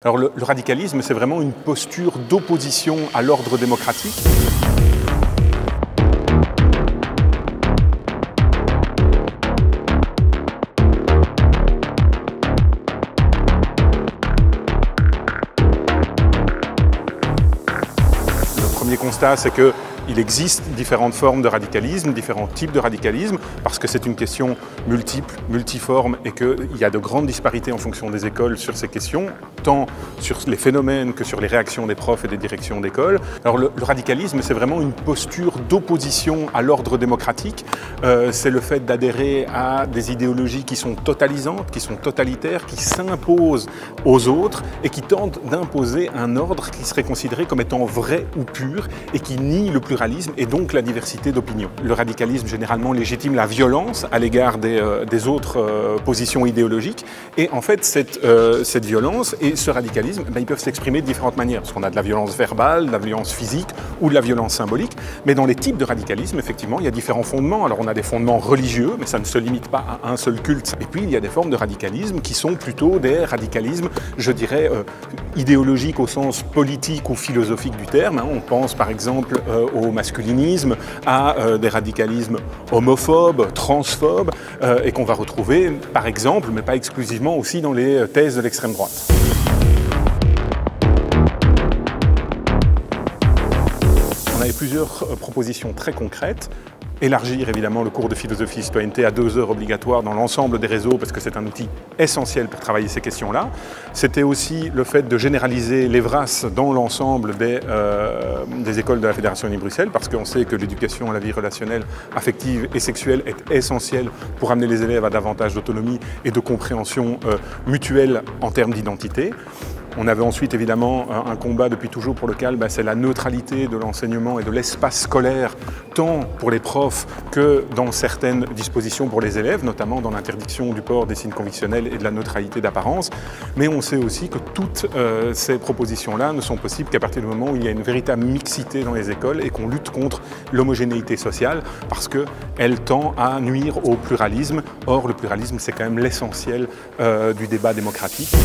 Alors le radicalisme, c'est vraiment une posture d'opposition à l'ordre démocratique. Le premier constat, c'est qu'il existe différentes formes de radicalisme, différents types de radicalisme, parce que c'est une question multiple, multiforme, et qu'il y a de grandes disparités en fonction des écoles sur ces questions, tant sur les phénomènes que sur les réactions des profs et des directions d'école. Alors le radicalisme, c'est vraiment une posture d'opposition à l'ordre démocratique. C'est le fait d'adhérer à des idéologies qui sont totalisantes, qui sont totalitaires, qui s'imposent aux autres et qui tentent d'imposer un ordre qui serait considéré comme étant vrai ou pur et qui nie le pluralisme et donc la diversité d'opinions. Le radicalisme généralement légitime la violence à l'égard des autres positions idéologiques, et en fait cette violence et ce radicalisme, ils peuvent s'exprimer de différentes manières, parce qu'on a de la violence verbale, de la violence physique ou de la violence symbolique, mais dans les types de radicalisme, effectivement, il y a différents fondements. Alors on a des fondements religieux, mais ça ne se limite pas à un seul culte, et puis il y a des formes de radicalisme qui sont plutôt des radicalismes, je dirais, idéologiques au sens politique ou philosophique du terme. On pense par exemple au masculinisme, à des radicalismes homophobes, transphobes, et qu'on va retrouver par exemple, mais pas exclusivement, aussi dans les thèses de l'extrême droite. On avait plusieurs propositions très concrètes. Élargir évidemment le cours de philosophie et citoyenneté à 2 heures obligatoires dans l'ensemble des réseaux, parce que c'est un outil essentiel pour travailler ces questions-là. C'était aussi le fait de généraliser l'EVRAS dans l'ensemble des écoles de la Fédération Wallonie-Bruxelles, parce qu'on sait que l'éducation à la vie relationnelle, affective et sexuelle est essentielle pour amener les élèves à davantage d'autonomie et de compréhension mutuelle en termes d'identité. On avait ensuite évidemment un combat depuis toujours pour lequel c'est la neutralité de l'enseignement et de l'espace scolaire, tant pour les profs que dans certaines dispositions pour les élèves, notamment dans l'interdiction du port des signes convictionnels et de la neutralité d'apparence. Mais on sait aussi que toutes ces propositions-là ne sont possibles qu'à partir du moment où il y a une véritable mixité dans les écoles et qu'on lutte contre l'homogénéité sociale, parce qu'elle tend à nuire au pluralisme. Or, le pluralisme, c'est quand même l'essentiel du débat démocratique.